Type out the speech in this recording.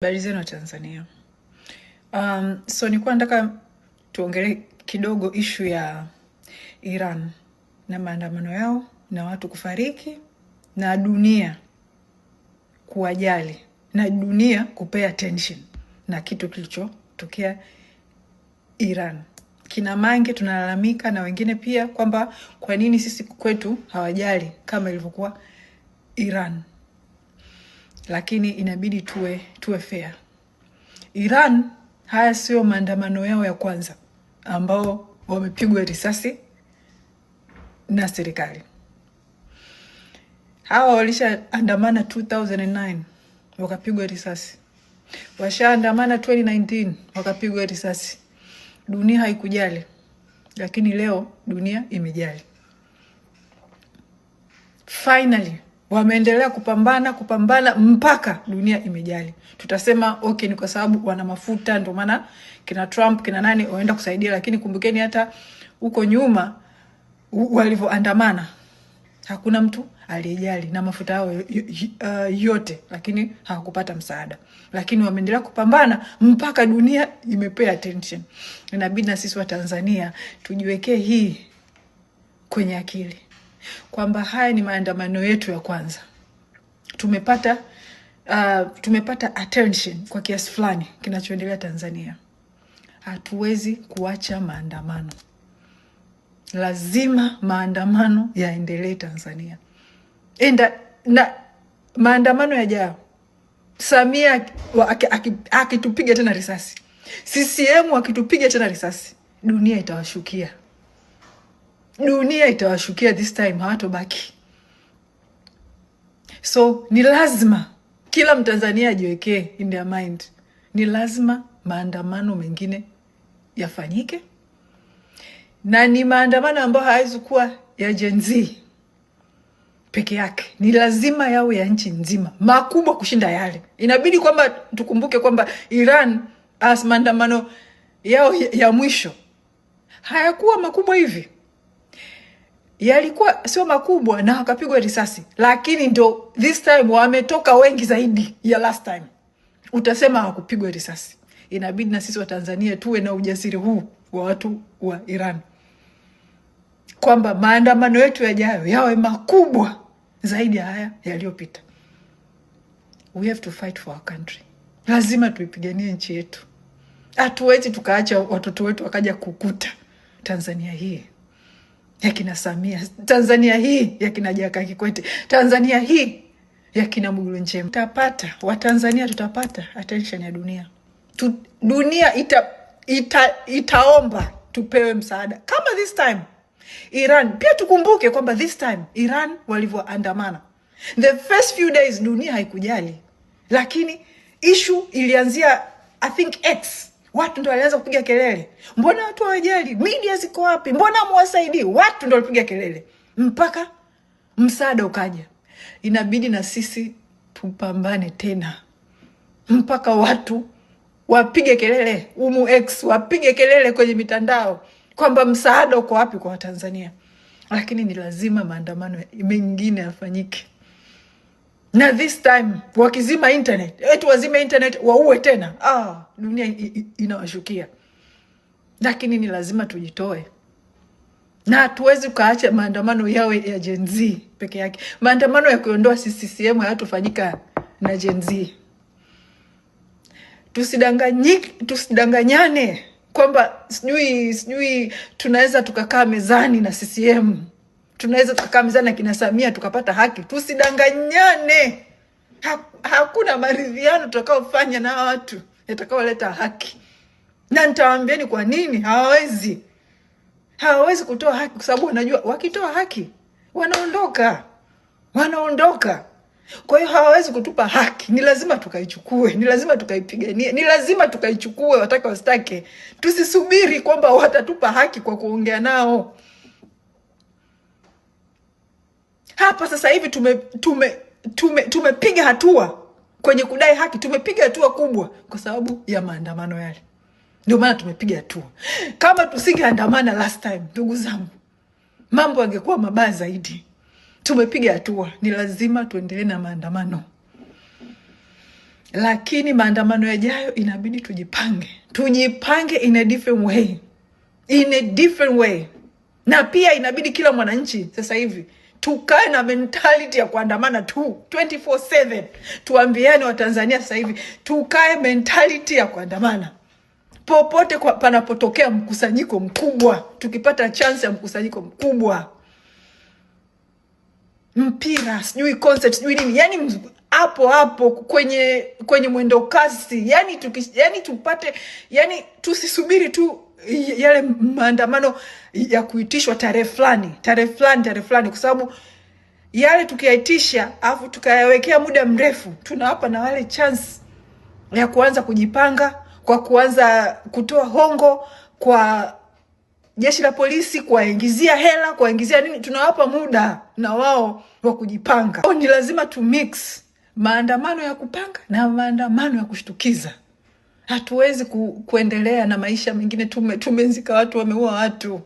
Habari zenu Tanzania. So nilikuwa nataka tuongelee kidogo issue ya Iran na maandamano yao na watu kufariki na dunia kuwajali na dunia kupay attention na kitu kilichotokea Iran. Kina Mange tunalalamika na wengine pia kwamba kwa nini sisi kwetu hawajali kama ilivyokuwa Iran. Lakini inabidi tuwe fair. Iran haya sio maandamano yao ya kwanza ambao wamepigwa risasi na serikali. Hawa walishaandamana 2009 wakapigwa risasi. Washaandamana 2019 wakapigwa risasi. Dunia haikujali, lakini leo dunia imejali. Finally wameendelea kupambana mpaka dunia imejali. Tutasema okay, ni kwa sababu wana mafuta ndio maana kina Trump kina nani waenda kusaidia, lakini kumbukeni hata huko nyuma walivyoandamana hakuna mtu aliyejali na mafuta yao yote, lakini hawakupata msaada. Lakini wameendelea kupambana mpaka dunia imepay attention. Inabidi na sisi wa Tanzania tujiwekee hii kwenye akili kwamba haya ni maandamano yetu ya kwanza. Tumepata attention kwa kiasi fulani kinachoendelea Tanzania. Hatuwezi kuacha maandamano. Lazima maandamano yaendelee Tanzania. Na maandamano yajayo, Samia akitupiga tena risasi, CCM akitupiga tena risasi, dunia itawashukia. Dunia itawashukia this time, hawatobaki. So ni lazima kila Mtanzania ajiwekee in their mind, ni lazima maandamano mengine yafanyike. Na ni maandamano ambayo haiwezi kuwa ya Gen Z peke yake. Ni lazima yawe ya nchi nzima, makubwa kushinda yale. Inabidi kwamba tukumbuke kwamba Iran as maandamano yao ya mwisho hayakuwa makubwa hivi. Yalikuwa sio makubwa na wakapigwa risasi, lakini ndo this time wametoka wengi zaidi ya last time. Utasema hawakupigwa risasi. Inabidi na sisi wa Tanzania tuwe na ujasiri huu wa watu wa Iran, kwamba maandamano yetu yajayo yawe makubwa zaidi ya haya yaliyopita. We have to fight for our country. Lazima tuipiganie nchi yetu. Hatuwezi tukaacha watoto wetu wakaja kukuta Tanzania hii ya kina Samia, Tanzania hii ya kina Jakaya Kikwete, Tanzania hii ya kina Mwigulu Nchemba. Watanzania tutapata attention ya dunia. Dunia itaomba tupewe msaada kama this time Iran. Pia tukumbuke kwamba this time Iran walivyoandamana, the first few days dunia haikujali, lakini issue ilianzia I think X. Watu ndio walianza kupiga kelele, mbona watu hawajali, media ziko wapi, mbona muwasaidii? Watu ndio walipiga kelele mpaka msaada ukaja. Inabidi na sisi tupambane tena mpaka watu wapige kelele, X wapige kelele kwenye mitandao kwamba msaada uko wapi kwa Tanzania. Lakini ni lazima maandamano mengine yafanyike. Na this time wakizima internet, wazime internet waue tena, dunia inawashukia. Lakini ni lazima tujitoe. Na hatuwezi kaacha maandamano yawe ya Gen Z peke yake. Maandamano ya kuondoa CCM hayatofanyika na Gen Z. Tusidanganyane kwamba sijui tunaweza tukakaa mezani na CCM. Tunaweza tukakaa mezani na kina Samia tukapata haki. Tusidanganyane. Hakuna maridhiano tutakaofanya na watu yatakaoleta haki. Na nitawaambieni kwa nini hawawezi kutoa haki, kwa sababu wanajua wakitoa haki wanaondoka. Kwa hiyo hawawezi kutupa haki. Ni lazima tukaichukue, ni lazima tukaipiganie, ni lazima tukaichukue wataka wasitake. Tusisubiri kwamba watatupa haki kwa kuongea nao. Hapa sasa hivi tumepiga hatua kwenye kudai haki. Tumepiga hatua kubwa kwa sababu ya maandamano yale. Ndio maana tumepiga hatua. Kama tusingeandamana last time, ndugu zangu, mambo yangekuwa mabaya zaidi. Tumepiga hatua, ni lazima tuendelee na maandamano. lakini maandamano yajayo inabidi tujipange in a different way, na pia inabidi kila mwananchi sasa hivi tukae na mentality ya kuandamana tu 24/7. Tuambiane Watanzania sasa hivi tukae mentality ya kuandamana popote panapotokea mkusanyiko mkubwa, tukipata chance ya mkusanyiko mkubwa, mpira, sijui concert, sijui nini, yani hapo kwenye mwendo kasi, yani tupate, yani tusisubiri tu yale maandamano ya kuitishwa tarehe fulani, kwa sababu yale tukiyaitisha afu tukayawekea muda mrefu, tunawapa na wale chance ya kuanza kujipanga, kwa kuanza kutoa hongo kwa jeshi la polisi, kuwaingizia hela, kuwaingizia nini. Tunawapa muda na wao wa kujipanga. Ni lazima tu mix maandamano ya kupanga na maandamano ya kushtukiza. Hatuwezi kuendelea na maisha mengine. Tumenzika watu, wameua watu.